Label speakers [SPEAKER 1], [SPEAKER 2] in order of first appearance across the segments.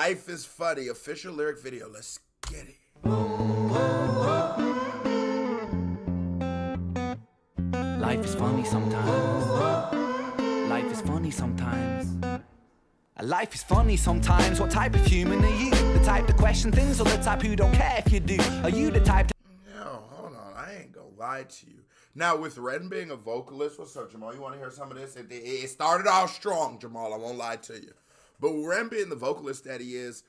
[SPEAKER 1] Life is Funny official lyric video. Let's get it.
[SPEAKER 2] Life is funny sometimes. Life is funny sometimes. Life is funny sometimes. What type of human are you? The type to question things or the type who don't care if you do? Are you the type to...
[SPEAKER 1] Yo, hold on. I ain't gonna lie to you. Now, with Ren being a vocalist, what's up, Jamal? You want to hear some of this? It started off strong, Jamal. I won't lie to you. But with Ren being the vocalist that he is,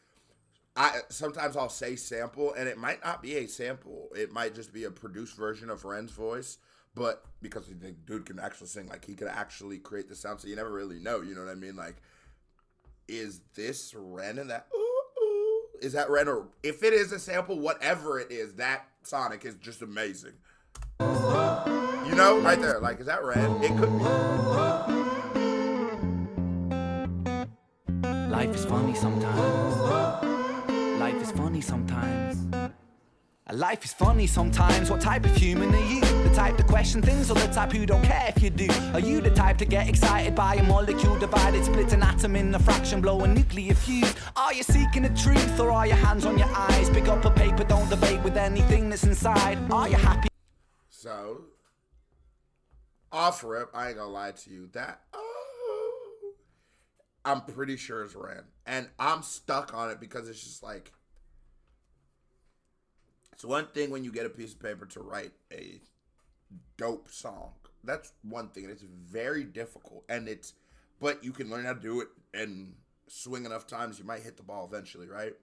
[SPEAKER 1] sometimes I'll say sample, and it might not be a sample. It might just be a produced version of Ren's voice. But because the dude can actually sing, like, he could actually create the sound, so you never really know, you know what I mean? Like, is this Ren and that, ooh, ooh, is that Ren? Or if it is a sample, whatever it is, that sonic is just amazing. You know, right there, like, is that Ren? It could
[SPEAKER 2] be. Life is funny sometimes. Life is funny sometimes. Life is funny sometimes. What type of human are you? The type to question things or the type who don't care if you do? Are you the type to get excited by a molecule divided, split an atom in a fraction, blow a nuclear fuse? Are you seeking the truth or are your hands on your eyes? Pick up a paper, don't debate with anything that's inside. Are you happy?
[SPEAKER 1] So, off rip, I ain't gonna lie to you, that, I'm pretty sure it's Ren. And I'm stuck on it because it's just like, it's one thing when you get a piece of paper to write a dope song. That's one thing. And it's very difficult. But you can learn how to do it and swing enough times, you might hit the ball eventually, right?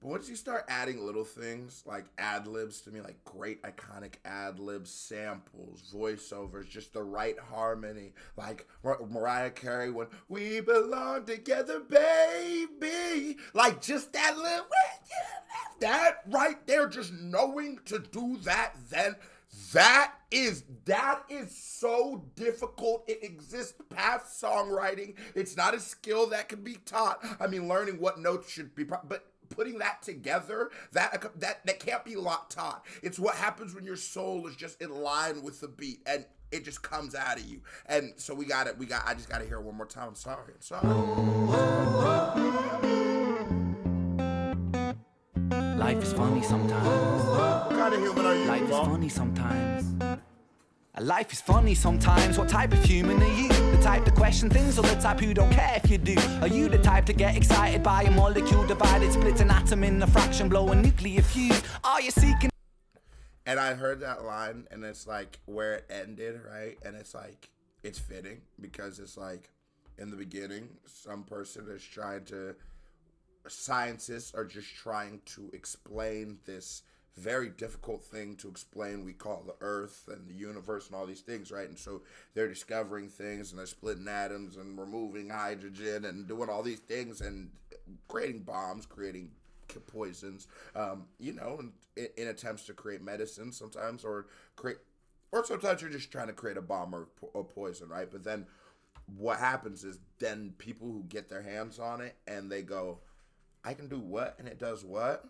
[SPEAKER 1] But once you start adding little things like ad-libs to me, like great iconic ad-libs, samples, voiceovers, just the right harmony, like Mariah Carey when we belong together, baby, like just that little, that right there, just knowing to do that, then that is so difficult. It exists past songwriting. It's not a skill that can be taught. I mean, learning what notes should be, but putting that together, that can't be taught. It's what happens when your soul is just in line with the beat and it just comes out of you. And so I just gotta hear it one more time. I'm sorry.
[SPEAKER 2] Life is funny sometimes.
[SPEAKER 1] What kind of human are you?
[SPEAKER 2] Life is funny sometimes. Life is funny sometimes. What type of human are you? The type to question things or the type who don't care if you do? Are you the type to get excited by a molecule divided, split an atom in a fraction, blow a nuclear fuse? Are you seeking?
[SPEAKER 1] And I heard that line and it's like where it ended, right? And it's like, it's fitting because it's like in the beginning, some person is scientists are just trying to explain this very difficult thing to explain we call the earth and the universe and all these things, right? And so they're discovering things and they're splitting atoms and removing hydrogen and doing all these things and creating bombs, creating poisons, in attempts to create medicine sometimes or sometimes you're just trying to create a bomb or poison, right? But then what happens is then people who get their hands on it and they go, I can do what? And it does what?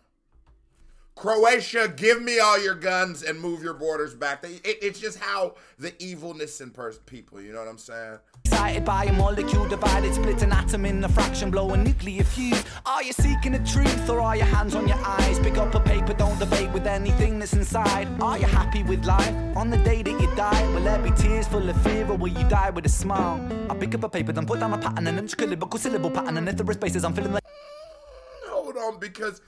[SPEAKER 1] Croatia, give me all your guns and move your borders back. It's just how the evilness in people, you know what I'm saying?
[SPEAKER 2] Excited by a molecule divided, split an atom in a fraction, blow a nuclear fuse. Are you seeking the truth or are your hands on your eyes? Pick up a paper, don't debate with anything that's inside. Are you happy with life? On the day that you die, will there be tears full of fear or will you die with a smile? I pick up a paper, then put down a pattern and then just a lyrical syllable pattern, and if there are spaces I'm feeling like...
[SPEAKER 1] Hold on, because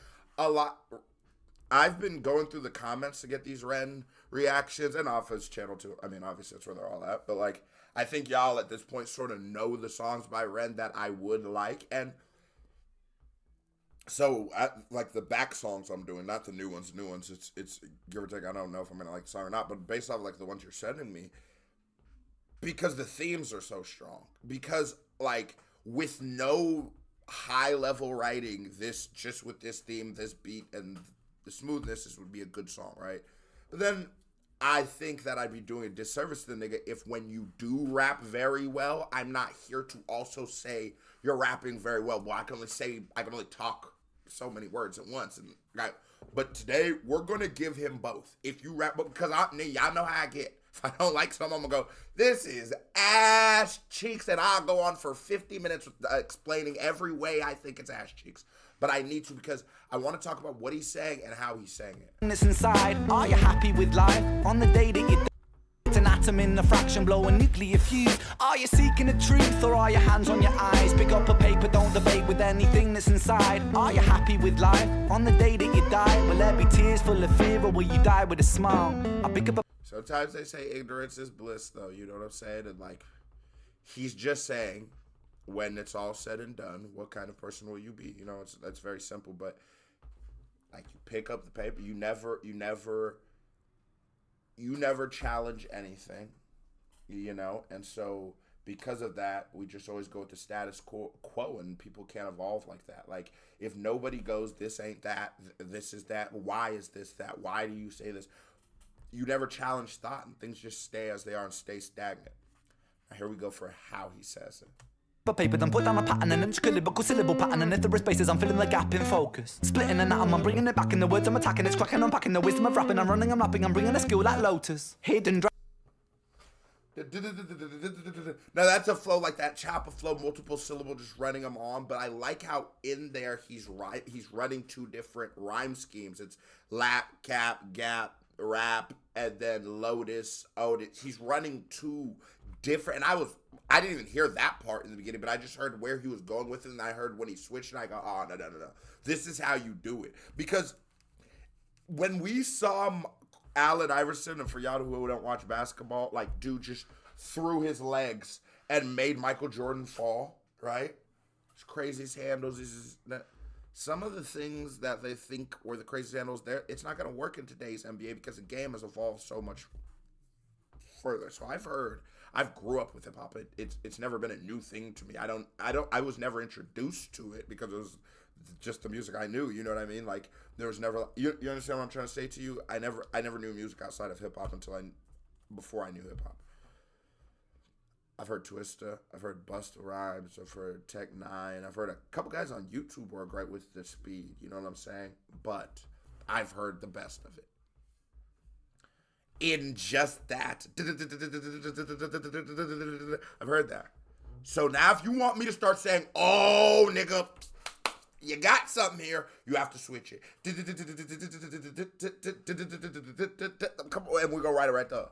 [SPEAKER 1] I've been going through the comments to get these Ren reactions and off his channel too. I mean, obviously that's where they're all at. But like, I think y'all at this point sort of know the songs by Ren that I would like. And so, like the back songs I'm doing, not the new ones. It's give or take. I don't know if I'm going to like the song or not. But based off like the ones you're sending me, because the themes are so strong. Because like with no high level writing, just with this theme, this beat, and the smoothness, this would be a good song, right? But then I think that I'd be doing a disservice to the nigga if when you do rap very well, I'm not here to also say you're rapping very well. Well, I can only talk so many words at once. But today we're gonna give him both. If you rap, because y'all know how I get. If I don't like something, I'm gonna go, this is ass cheeks, and I'll go on for 50 minutes explaining every way I think it's ass cheeks. But I need to, because I want to talk about what he's saying and how he's saying it.
[SPEAKER 2] It's inside. Are you happy with life on the day that you it's an atom in a fraction, blow a nuclear fuse? Are you seeking the truth, or are your hands on your eyes? Pick up a paper, don't debate with anything that's inside. Are you happy with life on the day that you die? Will there be tears full of fear, or will you die with a smile? I pick up a
[SPEAKER 1] Sometimes they say ignorance is bliss, though, you know what I'm saying? And like, he's just saying, when it's all said and done, what kind of person will you be? You know, that's very simple. But like, you pick up the paper, you never challenge anything, you know. And so because of that, we just always go with the status quo, and people can't evolve like that. Like, if nobody goes, this ain't that, this is that, why is this that, why do you say this? You never challenge thought, and things just stay as they are and stay stagnant. Now here we go for how he says it.
[SPEAKER 2] Paper, then put down a pattern and then syllable pattern, and if there are spaces, I'm filling the gap in focus. Splitting an atom, I'm bringing it back in the words I'm attacking. It's cracking, unpacking the wisdom of rapping. I'm running, I'm rapping, I'm bringing a skill like Lotus. Hidden
[SPEAKER 1] Now that's a flow like that chopper flow, multiple syllable, just running them on. But I like how in there he's running two different rhyme schemes. It's lap, cap, gap, rap, and then Lotus, Otis. He's running two different, and I didn't even hear that part in the beginning, but I just heard where he was going with it, and I heard when he switched, and I go, oh, no. This is how you do it. Because when we saw Allen Iverson, and for y'all who don't watch basketball, like, dude just threw his legs and made Michael Jordan fall, right? His craziest handles, some of the things that they think were the craziest handles there, it's not going to work in today's NBA because the game has evolved so much further. So I've grew up with hip hop. It's never been a new thing to me. I was never introduced to it because it was just the music I knew. You know what I mean? Like, there was never, you understand what I'm trying to say to you? I never knew music outside of hip hop before I knew hip hop. I've heard Twista, I've heard Busta Rhymes, I've heard Tech Nine, I've heard a couple guys on YouTube who are great with the speed, you know what I'm saying? But I've heard the best of it. In just that. I've heard that. So now if you want me to start saying, oh, nigga, you got something here, you have to switch it. Come on, and we go right there.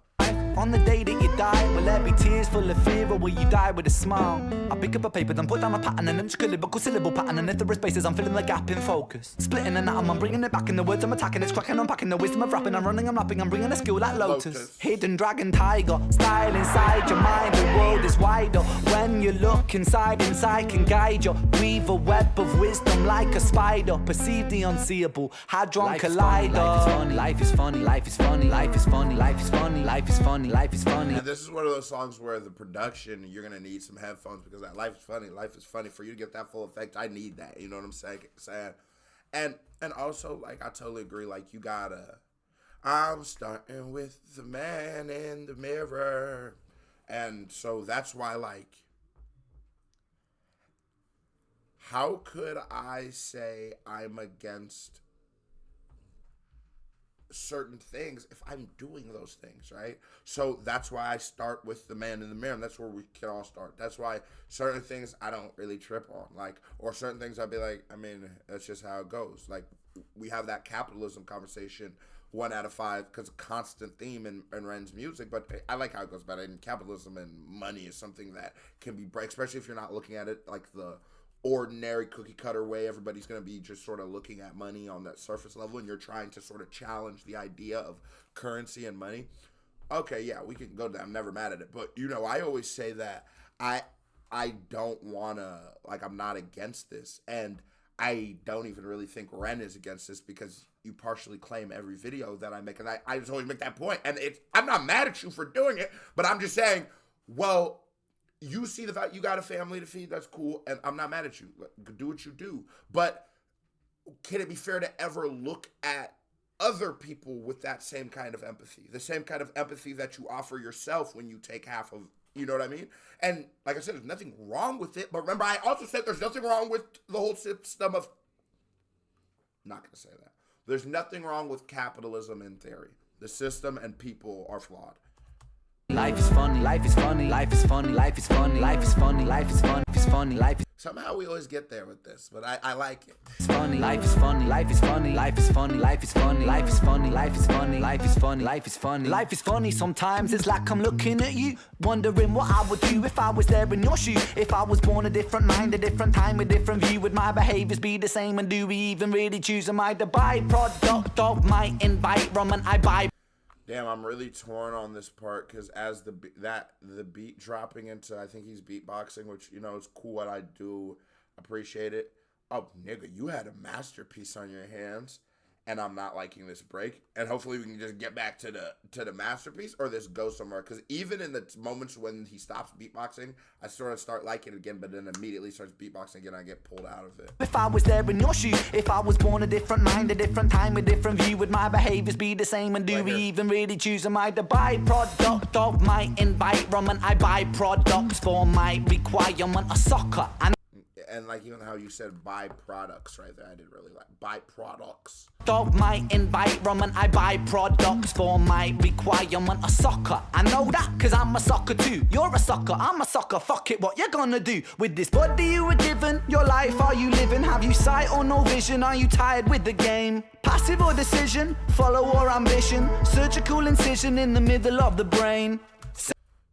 [SPEAKER 2] On the day that you die, will there be tears full of fear, or will you die with a smile? I pick up a paper, then put down a pattern, and then syllable pattern, and if there are spaces, I'm filling the gap in focus. Splitting an atom, I'm bringing it back in the words I'm attacking. It's cracking, unpacking the wisdom of rapping. I'm running, I'm rapping, I'm bringing a skill like Lotus. Hidden dragon, tiger, style inside your mind. The world is wider when you look inside can guide you. Weave a web of wisdom like a spider. Perceive the unseeable, hadron collider. Life is funny, life is funny, life is funny, life is funny, life is funny. Life is funny.
[SPEAKER 1] And this is one of those songs where the production, you're going to need some headphones because that life is funny. For you to get that full effect, I need that. You know what I'm saying? And also, like, I totally agree. Like, you gotta, I'm starting with the man in the mirror. And so that's why, like, how could I say I'm against certain things if I'm doing those things, right? So that's why I start with the man in the mirror, and that's where we can all start. That's why certain things I don't really trip on, like, or certain things I'd be like, I mean, that's just how it goes. Like, we have that capitalism conversation 1 out of 5 because a constant theme in REN's music, but I like how it goes about it. And capitalism and money is something that can be break, especially if you're not looking at it like the ordinary cookie cutter way. Everybody's going to be just sort of looking at money on that surface level, and you're trying to sort of challenge the idea of currency and money. Okay, yeah, we can go down. I'm never mad at it. But, you know, I always say that I don't want to, like, I'm not against this. And I don't even really think REN is against this because you partially claim every video that I make. And I just always make that point. And I'm not mad at you for doing it, but I'm just saying, well, you see the fact you got a family to feed, that's cool, and I'm not mad at you. Do what you do. But can it be fair to ever look at other people with that same kind of empathy? The same kind of empathy that you offer yourself when you take half of, you know what I mean? And like I said, there's nothing wrong with it. But remember, I also said there's nothing wrong with the whole system of, not going to say that. There's nothing wrong with capitalism in theory. The system and people are flawed.
[SPEAKER 2] Life is funny, life is funny, life is funny, life is funny, life is funny, life is funny, life is funny, life is
[SPEAKER 1] Somehow we always get there with this, but I like it.
[SPEAKER 2] It's funny, life is funny, life is funny, life is funny, life is funny, life is funny, life is funny, life is funny, life is funny. Life is funny sometimes, it's like I'm looking at you, wondering what I would do if I was there in your shoes. If I was born a different mind, a different time, a different view, would my behaviors be the same? And do we even really choose? Am I the byproduct of my environment? I buy.
[SPEAKER 1] Damn, I'm really torn on this part because as the beat dropping into, I think he's beatboxing, which, you know, is cool and I do appreciate it. Oh, nigga, you had a masterpiece on your hands, and I'm not liking this break. And hopefully we can just get back to the masterpiece, or this goes somewhere. Because even in the moments when he stops beatboxing, I sort of start liking it again, but then immediately starts beatboxing again, I get pulled out of it.
[SPEAKER 2] If I was there in your shoes, if I was born a different mind, a different time, a different view, would my behaviors be the same? And do we even really choose? Am I the byproduct of my environment? I buy products for my requirement. A sucker.
[SPEAKER 1] And like even how you said byproducts right there, I did really like byproducts.
[SPEAKER 2] Of my environment, I buy products for my requirement. A sucker, I know that cause I'm a sucker too. You're a sucker, I'm a sucker, fuck it, what you gonna do? With this body you were given, your life are you living? Have you sight or no vision? Are you tired with the game? Passive or decision, follow or ambition? Surgical incision in the middle of the brain.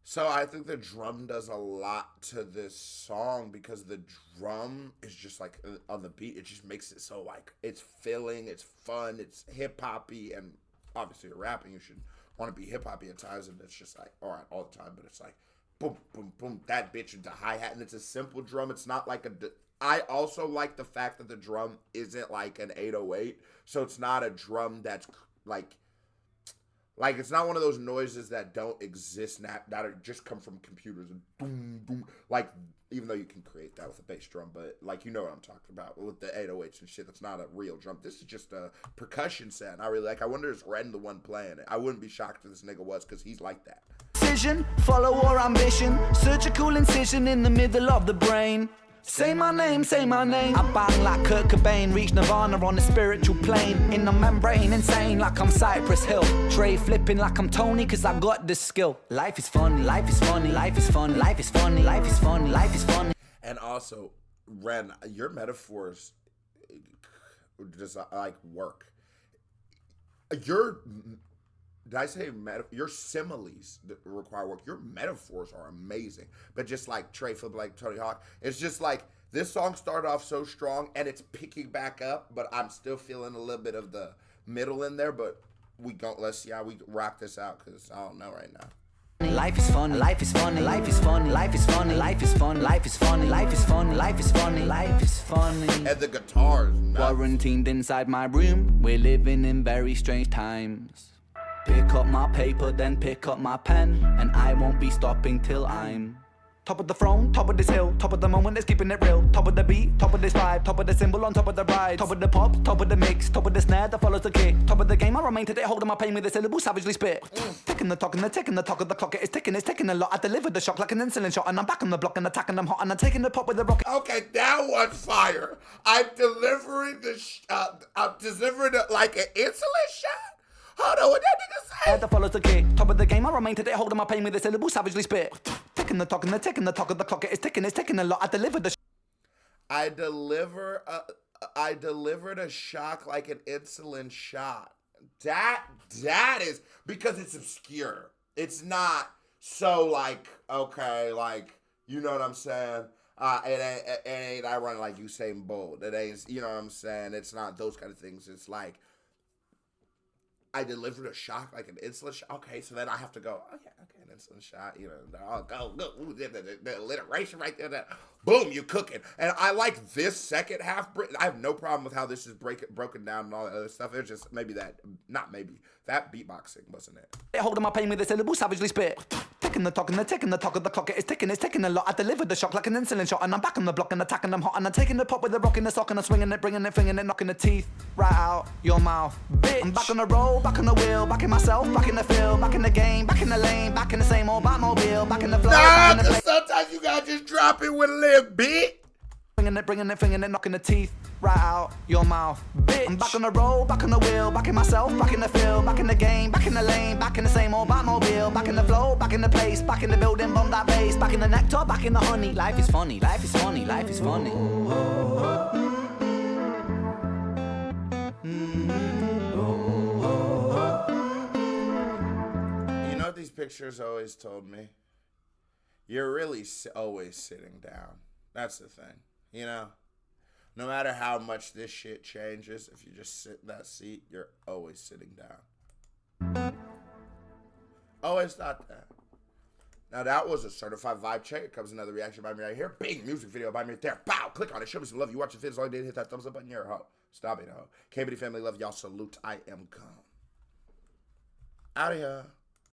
[SPEAKER 1] So I think the drum does a lot to this song because the drum is just like on the beat. It just makes it so like it's filling, it's fun, it's hip hoppy, and obviously you're rapping, you should want to be hip hoppy at times, and it's just like all right all the time. But it's like boom, boom, boom, that bitch into hi hat, and it's a simple drum. It's not like a. I also like the fact that the drum isn't like an 808, so it's not a drum that's like it's not one of those noises that don't exist now, that are just come from computers and boom, boom. Like, even though you can create that with a bass drum, but like, you know what I'm talking about with the 808s and shit. That's not a real drum. This is just a percussion set. I really like. I wonder is Ren the one playing it? I wouldn't be shocked if this nigga was, because he's like that.
[SPEAKER 2] Decision, follow or ambition, surgical incision in the middle of the brain. Say my name, say my name. I bang like Kurt Cobain, reach nirvana on a spiritual plane. In the membrane, insane like I'm Cypress Hill. Tray flipping like I'm Tony, cause I got this skill. Life is funny, life is funny, life is funny, life is funny, life is funny, life is funny.
[SPEAKER 1] And also, Ren, your metaphors just like work. Did I say your similes that require work? Your metaphors are amazing. But just like Trey flip like Tony Hawk, it's just like this song started off so strong and it's picking back up, but I'm still feeling a little bit of the middle in there. But let's see how we rock this out, because I don't know right now.
[SPEAKER 2] Life is funny, life is funny, life is funny, life is funny, life is funny, life is funny, life is funny, life is funny, life is funny.
[SPEAKER 1] And the guitars.
[SPEAKER 2] Quarantined inside my room, we're living in very strange times. Pick up my paper, then pick up my pen, and I won't be stopping till I'm top of the throne, top of this hill, top of the moment that's keeping it real, top of the beat, top of this vibe, top of the symbol on top of the ride, top of the pop, top of the mix, top of the snare that follows the kick, top of the game I remain today, holding my pain with a syllable savagely spit. Ticking the talk and the ticking the talk of the clock, it's ticking a lot. I deliver the shock like an insulin shot, and I'm back on the block and attacking them hot, and I'm taking the pop with the rocket.
[SPEAKER 1] Okay, that was fire. I'm delivering it like an insulin shot. Hold on, what that nigga say?
[SPEAKER 2] That follows the kick. Top of the game, I remain today, holding my pain with a syllable savagely spit. Ticking the talk and the ticking the talk of the clock, it's ticking a lot. I deliver the
[SPEAKER 1] I delivered a shock like an insulin shot. That is because it's obscure. It's not so like, okay, like, you know what I'm saying? It ain't I run like Usain Bolt. It ain't, you know what I'm saying? It's not those kind of things. It's like I delivered a shock like an insulin shot. Okay, so then I have to go, oh yeah, okay, an insulin shot, you know, I'll go, ooh, the alliteration right there, boom, you cooking. And I like this second half, I have no problem with how this is broken down and all that other stuff. It's just that beatboxing wasn't it.
[SPEAKER 2] Holding my pain with a syllable savagely spit. Ticking the talk and the ticking the talk of the clock, it's ticking a lot. I delivered the shock like an insulin shot, and I'm back on the block and attacking them hot, and I'm taking the pop with the rock in the sock, and I'm swinging it, bringing it, flinging it, knocking the teeth right out your mouth, bitch. I'm back on the roll, back on the wheel, back in myself, back in the field, back in the game, back in the lane, back in the same old Batmobile, back in the flow.
[SPEAKER 1] Nah, cause sometimes you gotta just drop it with a little bit.
[SPEAKER 2] Bringing it, knocking the teeth right out your mouth, bitch. I'm back on the road, back on the wheel, back in myself, back in the field, back in the game, back in the lane, back in the same old Batmobile, back in the flow, back in the place, back in the building, bomb that base, back in the nectar, back in the honey. Life is funny, life is funny, life is funny.
[SPEAKER 1] You know what these pictures always told me? You're really always sitting down. That's the thing, you know? No matter how much this shit changes, if you just sit in that seat, you're always sitting down. Always thought that. Now that was a certified vibe check. It comes another reaction by me right here. Bing, music video by me right there. Bow, click on it. Show me some love. You watch the videos, all you did, hit that thumbs up button. You're a hoe. Stop it, hoe. KBD family, love y'all. Salute. I am gone. Out of here.